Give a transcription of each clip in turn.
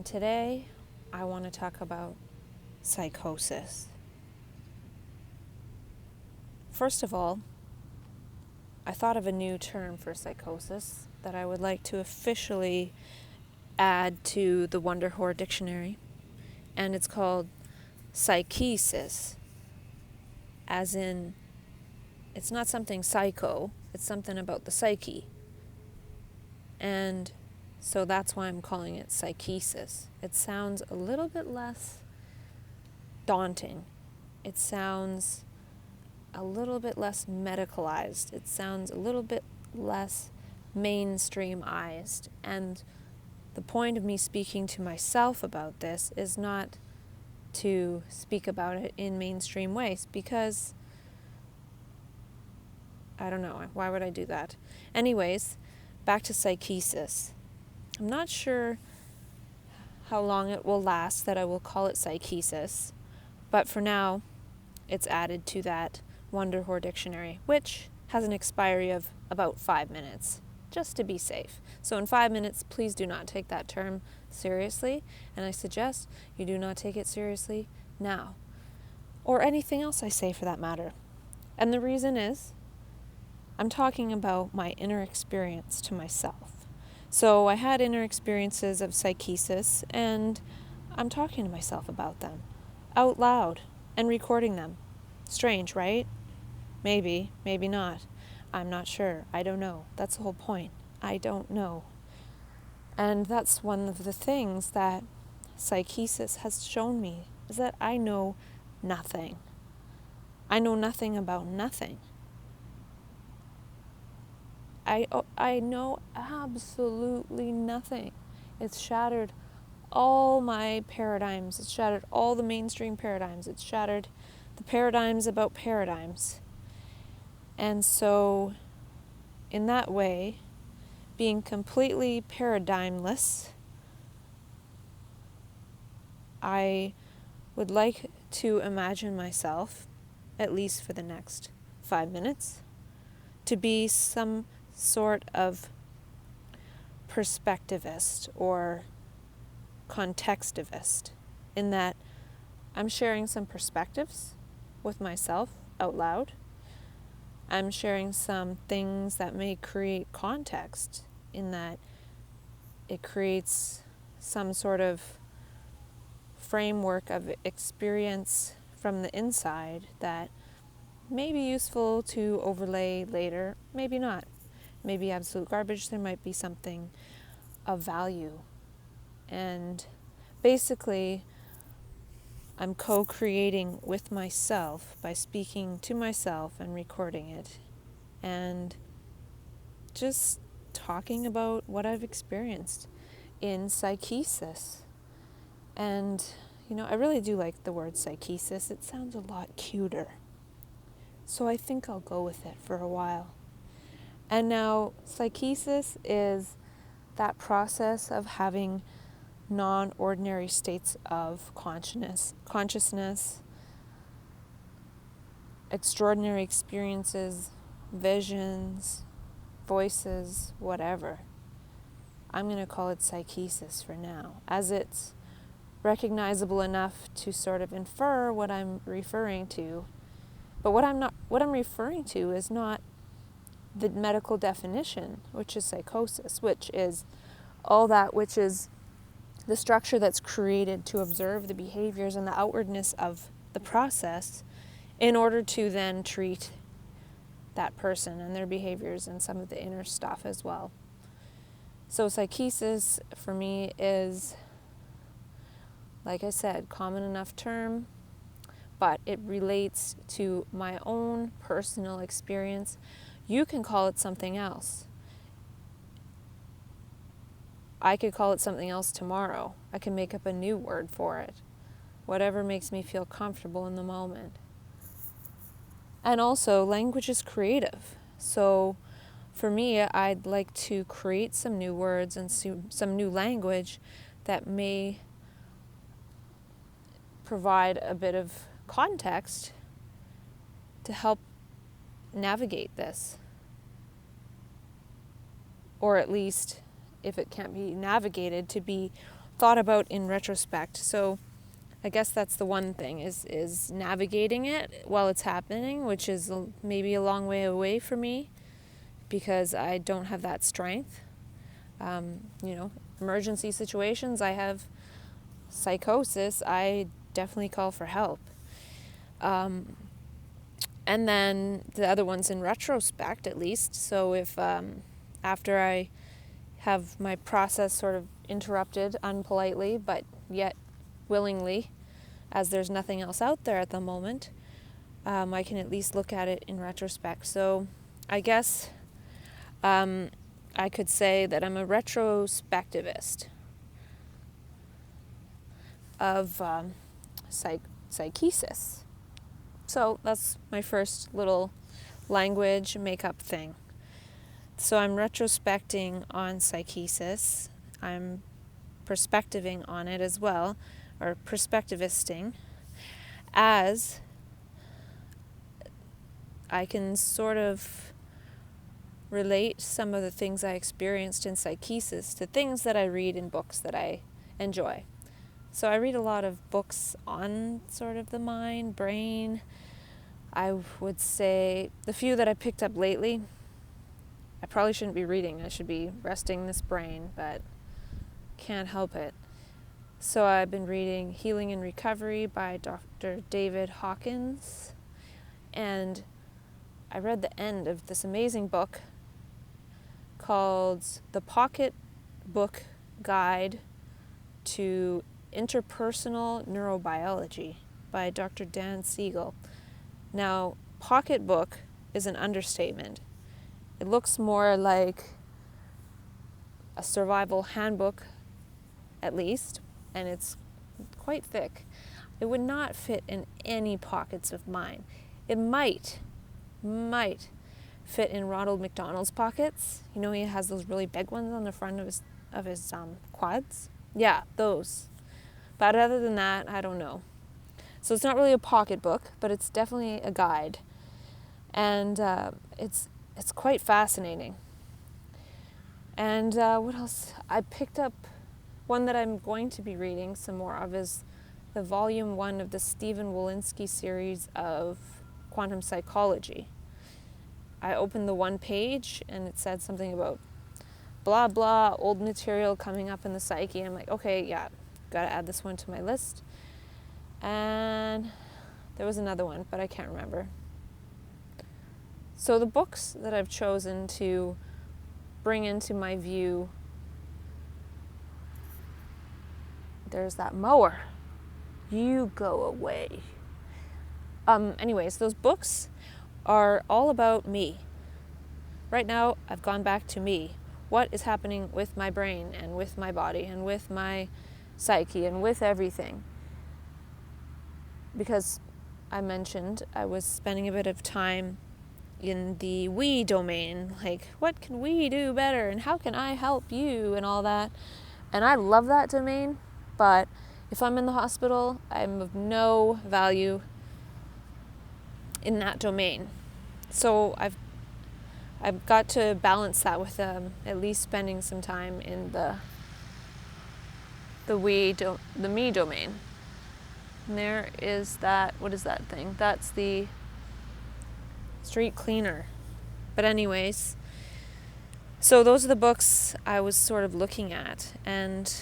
Today, I want to talk about psychosis. First of all, I thought of a new term for psychosis that I would like to officially add to the Wonder Whore Dictionary, and it's called psychesis, as in, it's not something psycho, it's something about the psyche. And so that's why I'm calling it psychesis. It sounds a little bit less daunting. It sounds a little bit less medicalized. It sounds a little bit less mainstreamized. And the point of me speaking to myself about this is not to speak about it in mainstream ways, because I don't know, why would I do that? Anyways, back to psychesis. I'm not sure how long it will last that I will call it psychesis, but for now, it's added to that Wonder Whore Dictionary, which has an expiry of about 5 minutes, just to be safe. So in 5 minutes, please do not take that term seriously, and I suggest you do not take it seriously now, or anything else I say for that matter. And the reason is, I'm talking about my inner experience to myself. So I had inner experiences of psychesis, and I'm talking to myself about them, out loud, and recording them. Strange, right? Maybe, maybe not. I'm not sure. I don't know. That's the whole point. I don't know. And that's one of the things that psychesis has shown me, is that I know nothing. I know nothing about nothing. I know absolutely nothing. It's shattered all my paradigms. It's shattered all the mainstream paradigms. It's shattered the paradigms about paradigms. And so, in that way, being completely paradigmless, I would like to imagine myself, at least for the next 5 minutes, to be some sort of perspectivist or contextivist, in that I'm sharing some perspectives with myself out loud. I'm sharing some things that may create context, in that it creates some sort of framework of experience from the inside that may be useful to overlay later, maybe not. Maybe absolute garbage. There might be something of value. And basically, I'm co-creating with myself by speaking to myself and recording it, and just talking about what I've experienced in psychesis. And, I really do like the word psychesis. It sounds a lot cuter. So I think I'll go with it for a while. And now, psychesis is that process of having non-ordinary states of consciousness, extraordinary experiences, visions, voices, whatever. I'm going to call it psychesis for now, as it's recognizable enough to sort of infer what I'm referring to. But what I'm referring to is not the medical definition, which is psychosis, which is all that which is the structure that's created to observe the behaviors and the outwardness of the process in order to then treat that person and their behaviors and some of the inner stuff as well. So psychesis for me is, like I said, common enough term, but it relates to my own personal experience. You can call it something else. I could call it something else tomorrow. I can make up a new word for it. Whatever makes me feel comfortable in the moment. And also, language is creative. So for me, I'd like to create some new words and some new language that may provide a bit of context to help navigate this. Or at least, if it can't be navigated, to be thought about in retrospect. So I guess that's the one thing is navigating it while it's happening, which is maybe a long way away for me because I don't have that strength. Emergency situations, I have psychosis, I definitely call for help. And then the other one's in retrospect, at least. So if after I have my process sort of interrupted unpolitely, but yet willingly, as there's nothing else out there at the moment, I can at least look at it in retrospect. So I guess I could say that I'm a retrospectivist of psychesis. So that's my first little language makeup thing. So I'm retrospecting on psychesis. I'm perspectiving on it as well, or perspectivisting, as I can sort of relate some of the things I experienced in psychesis to things that I read in books that I enjoy. So I read a lot of books on sort of the mind, brain. I would say the few that I picked up lately, I probably shouldn't be reading. I should be resting this brain, but can't help it. So I've been reading Healing and Recovery by Dr. David Hawkins, and I read the end of this amazing book called The Pocket Book Guide to Interpersonal Neurobiology by Dr. Dan Siegel. Now, pocketbook is an understatement. It looks more like a survival handbook, at least, and it's quite thick. It would not fit in any pockets of mine. It might fit in Ronald McDonald's pockets. You know, he has those really big ones on the front of his quads. Yeah, those. But other than that, I don't know. So it's not really a pocketbook, but it's definitely a guide, and it's quite fascinating. And what else? I picked up one that I'm going to be reading some more of is the volume 1 of the Stephen Wolinski series of quantum psychology. I opened the one page and it said something about blah blah, old material coming up in the psyche. I'm like, okay, yeah, gotta add this one to my list. And there was another one, but I can't remember. So the books that I've chosen to bring into my view, there's that mower. You go away. Anyways, those books are all about me. Right now, I've gone back to me. What is happening with my brain and with my body and with my psyche and with everything? Because I mentioned I was spending a bit of time in the we domain, like what can we do better and how can I help you and all that. And I love that domain, but if I'm in the hospital, I'm of no value in that domain. So I've got to balance that with at least spending some time in the me domain. And there is that, what is that thing? That's the street cleaner. But anyways, so those are the books I was sort of looking at, and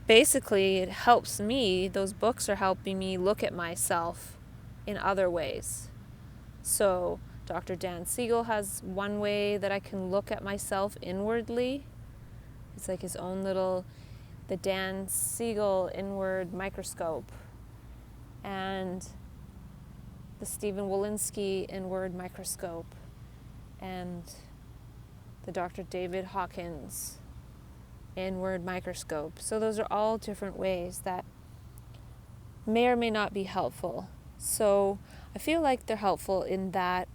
basically it helps me, those books are helping me look at myself in other ways. So Dr. Dan Siegel has one way that I can look at myself inwardly. It's like his own little, the Dan Siegel inward microscope, and the Stephen Wolinski inward microscope, and the Dr. David Hawkins inward microscope. So those are all different ways that may or may not be helpful. So I feel like they're helpful in that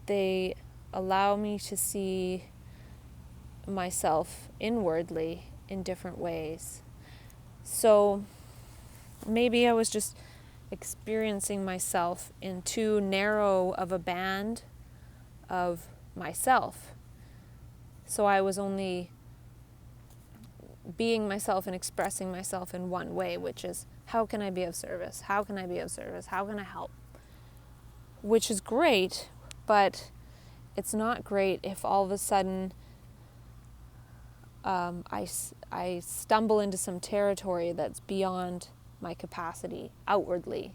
they allow me to see myself inwardly in different ways. So maybe I was just experiencing myself in too narrow of a band of myself. So I was only being myself and expressing myself in one way, which is, how can I be of service? How can I be of service? How can I help? Which is great, but it's not great if all of a sudden I stumble into some territory that's beyond my capacity outwardly.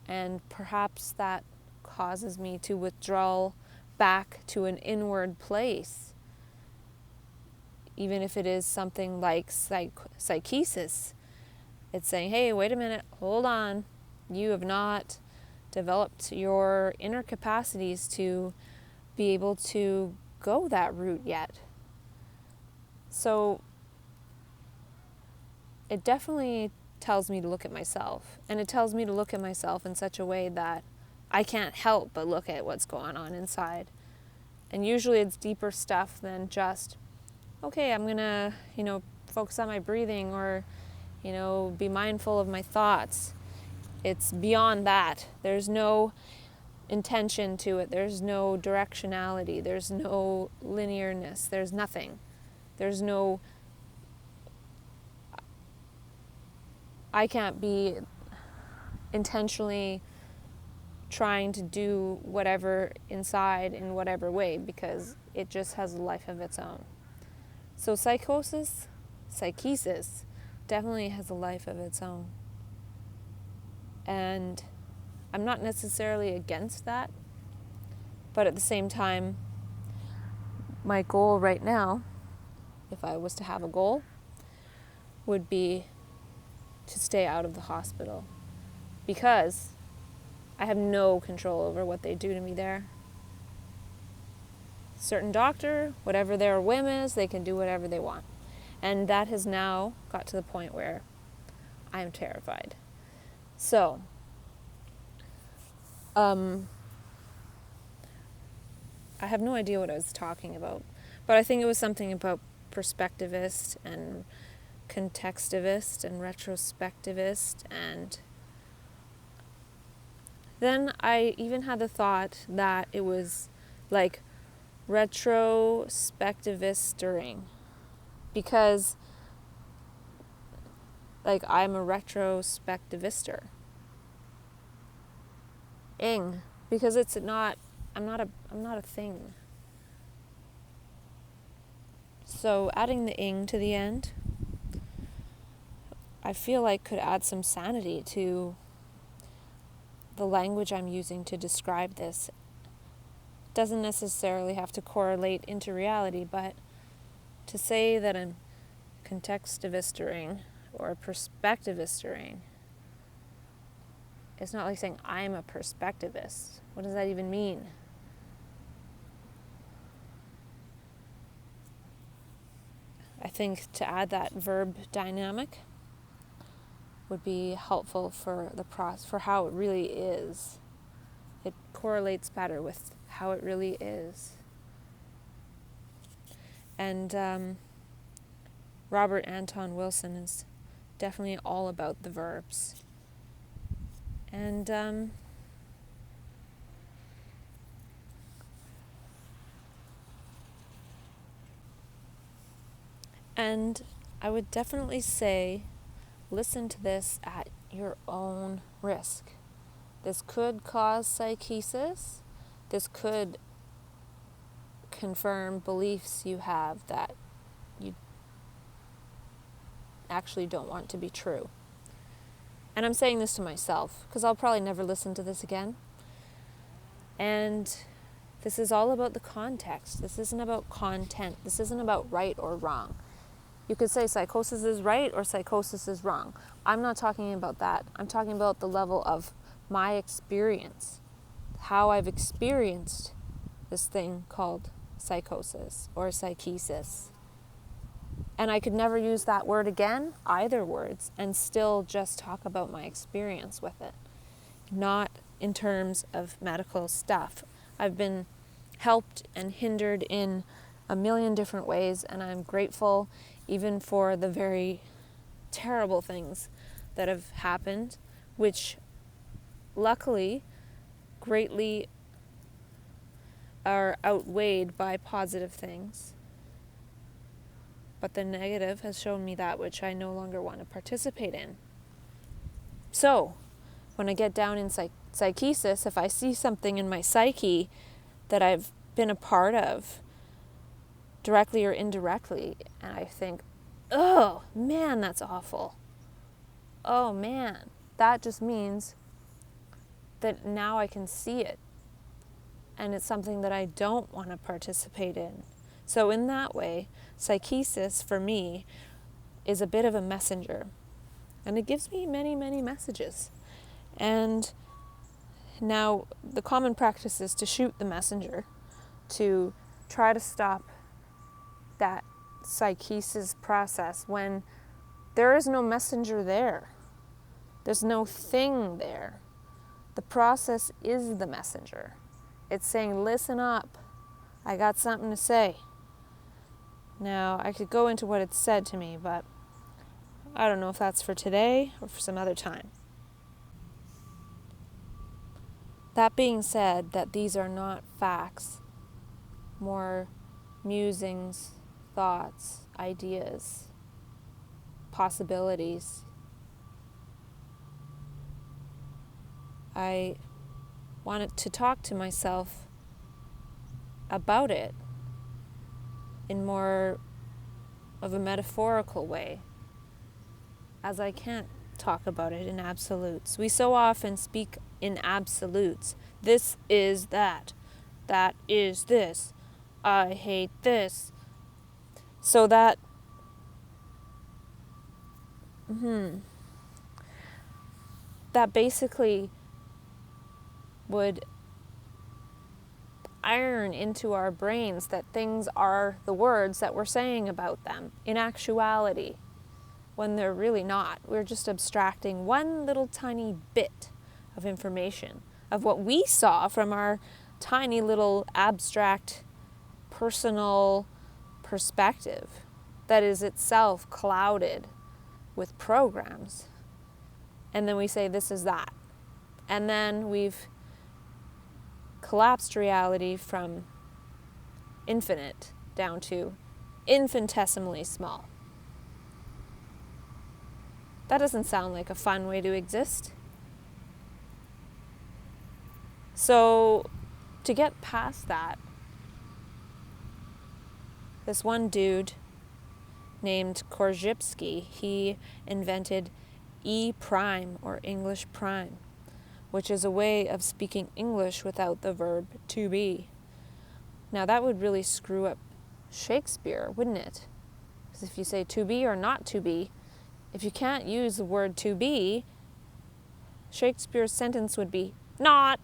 And perhaps that causes me to withdraw back to an inward place. Even if it is something like psychesis, it's saying, hey, wait a minute, hold on. You have not developed your inner capacities to be able to go that route yet. So it definitely tells me to look at myself. And it tells me to look at myself in such a way that I can't help but look at what's going on inside. And usually it's deeper stuff than just, okay, I'm going to, focus on my breathing or, be mindful of my thoughts. It's beyond that. There's no intention to it. There's no directionality. There's no linearness. There's nothing. There's no... I can't be intentionally trying to do whatever inside in whatever way, because it just has a life of its own. So psychesis definitely has a life of its own. And I'm not necessarily against that, but at the same time, my goal right now, if I was to have a goal, would be to stay out of the hospital, because I have no control over what they do to me there. Certain doctor, whatever their whim is, they can do whatever they want. And that has now got to the point where I am terrified. So, I have no idea what I was talking about, but I think it was something about perspectivist and contextivist and retrospectivist, and then I even had the thought that it was like retrospectivisting, because like I'm a retrospectivister. Because it's not, I'm not a thing. So adding the ing to the end, I feel like could add some sanity to the language I'm using to describe this. Doesn't necessarily have to correlate into reality, but to say that I'm contextivisting or perspectivisting, it's not like saying I'm a perspectivist. What does that even mean? I think to add that verb dynamic would be helpful for for how it really is. It correlates better with how it really is. And Robert Anton Wilson is definitely all about the verbs. And I would definitely say, listen to this at your own risk. This could cause psychesis. This could confirm beliefs you have that you actually don't want to be true. And I'm saying this to myself, because I'll probably never listen to this again. And this is all about the context. This isn't about content. This isn't about right or wrong. You could say psychosis is right or psychosis is wrong. I'm not talking about that. I'm talking about the level of my experience, how I've experienced this thing called psychosis or psychesis. And I could never use that word again, either words, and still just talk about my experience with it, not in terms of medical stuff. I've been helped and hindered in a million different ways, and I'm grateful even for the very terrible things that have happened, which luckily greatly are outweighed by positive things. but the negative has shown me that which I no longer want to participate in. So, when I get down in psychesis, if I see something in my psyche that I've been a part of, directly or indirectly, and I think, oh man, that's awful. Oh man, that just means that now I can see it. And it's something that I don't want to participate in. So in that way, psychesis for me is a bit of a messenger. And it gives me many, many messages. And now the common practice is to shoot the messenger, to try to stop that psychesis process when there is no messenger there. There's no thing there. The process is the messenger. It's saying, listen up, I got something to say. Now, I could go into what it said to me, but I don't know if that's for today or for some other time. That being said, that these are not facts, more musings, thoughts, ideas, possibilities. I wanted to talk to myself about it in more of a metaphorical way, as I can't talk about it in absolutes. We so often speak in absolutes. This is that. That is this. I hate this. So that that basically would iron into our brains that things are the words that we're saying about them in actuality, when they're really not. We're just abstracting one little tiny bit of information of what we saw from our tiny little abstract personal perspective that is itself clouded with programs. And then we say this is that. And then we've collapsed reality from infinite down to infinitesimally small. That doesn't sound like a fun way to exist. So, to get past that, this one dude named Korzybski, he invented E prime, or English prime, which is a way of speaking English without the verb to be. Now that would really screw up Shakespeare, wouldn't it? Because if you say to be or not to be, if you can't use the word to be, Shakespeare's sentence would be not,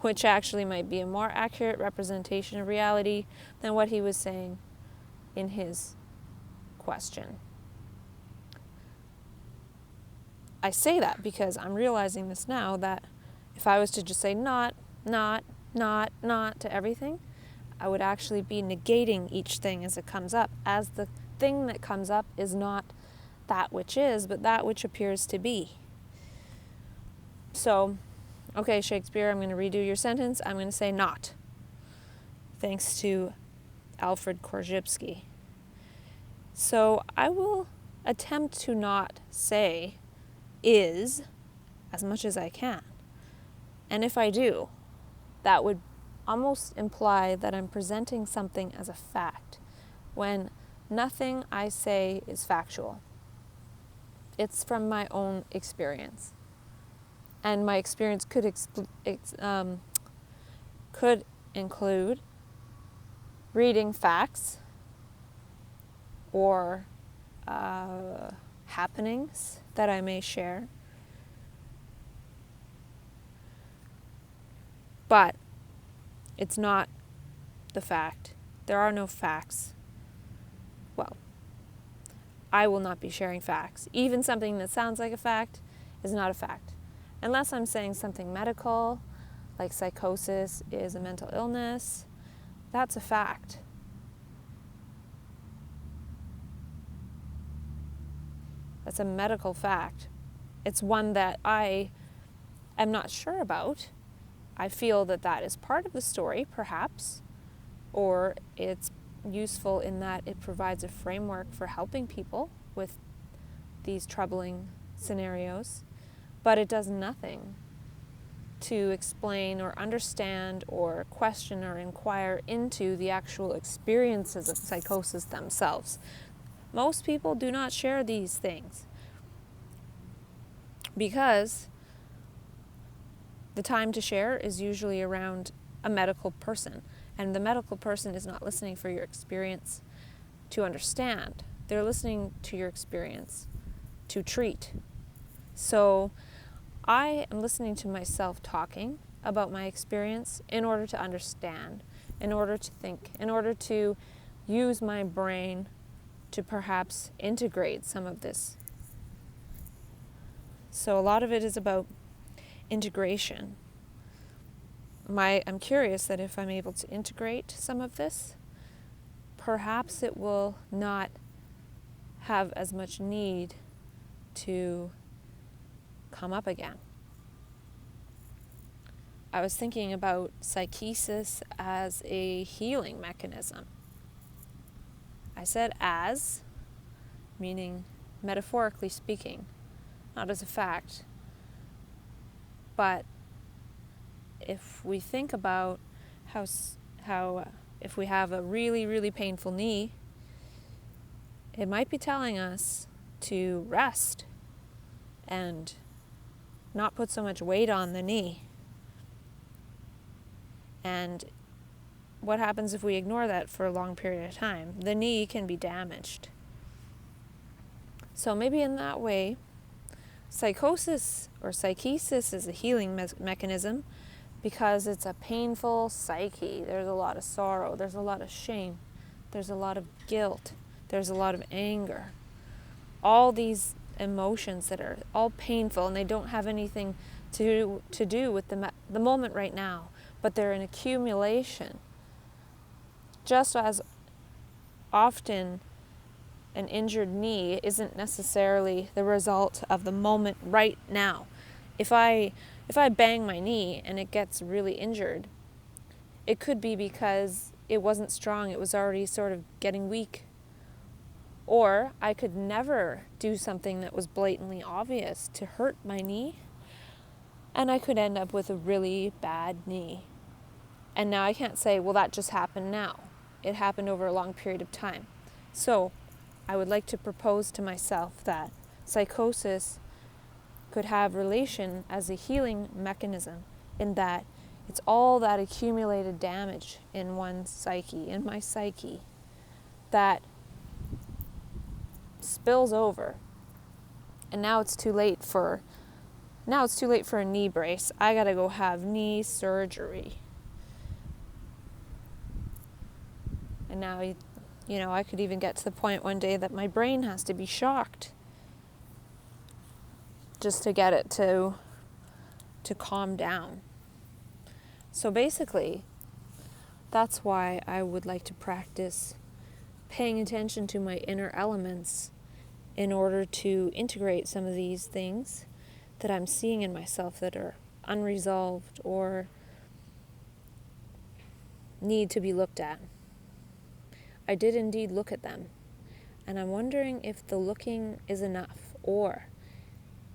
which actually might be a more accurate representation of reality than what he was saying in his question. I say that because I'm realizing this now, that if I was to just say not to everything, I would actually be negating each thing as it comes up, as the thing that comes up is not that which is, but that which appears to be. So, okay, Shakespeare, I'm going to redo your sentence. I'm going to say not, thanks to Alfred Korzybski. So I will attempt to not say is as much as I can. And if I do, that would almost imply that I'm presenting something as a fact, when nothing I say is factual. It's from my own experience. And my experience could include reading facts or happenings that I may share. But it's not the fact. There are no facts. Well, I will not be sharing facts. Even something that sounds like a fact is not a fact. Unless I'm saying something medical, like psychosis is a mental illness, that's a fact. That's a medical fact. It's one that I am not sure about. I feel that that is part of the story, perhaps, or it's useful in that it provides a framework for helping people with these troubling scenarios, but it does nothing to explain or understand or question or inquire into the actual experiences of psychosis themselves. Most people do not share these things because the time to share is usually around a medical person, and the medical person is not listening for your experience to understand. They're listening to your experience to treat. So I am listening to myself talking about my experience in order to understand, in order to think, in order to use my brain to perhaps integrate some of this. So a lot of it is about integration. I'm curious that if I'm able to integrate some of this, perhaps it will not have as much need to come up again. I was thinking about psychesis as a healing mechanism. I said as, meaning metaphorically speaking, not as a fact. But if we think about how if we have a really, really painful knee, it might be telling us to rest and not put so much weight on the knee. And what happens if we ignore that for a long period of time? The knee can be damaged. So maybe in that way, psychosis or psychesis is a healing mechanism because it's a painful psyche. There's a lot of sorrow, there's a lot of shame, there's a lot of guilt, there's a lot of anger. All these emotions that are all painful, and they don't have anything to do with the moment right now, but they're an accumulation. Just as often an injured knee isn't necessarily the result of the moment right now. If I bang my knee and it gets really injured, it could be because it wasn't strong, it was already sort of getting weak. Or I could never do something that was blatantly obvious to hurt my knee, and I could end up with a really bad knee. And now I can't say, well, that just happened now. It happened over a long period of time. So I would like to propose to myself that psychosis could have relation as a healing mechanism, in that it's all that accumulated damage in one's psyche, in my psyche, that spills over. And now it's too late for a knee brace. I gotta go have knee surgery. And now, I could even get to the point one day that my brain has to be shocked just to get it to calm down. So basically, that's why I would like to practice paying attention to my inner elements in order to integrate some of these things that I'm seeing in myself that are unresolved or need to be looked at. I did indeed look at them, and I'm wondering if the looking is enough, or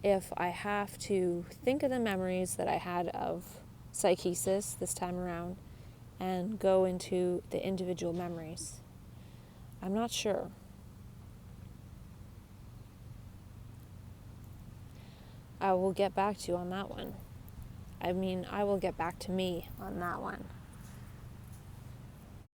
if I have to think of the memories that I had of psychesis this time around and go into the individual memories. I'm not sure. I will get back to you on that one. I will get back to me on that one.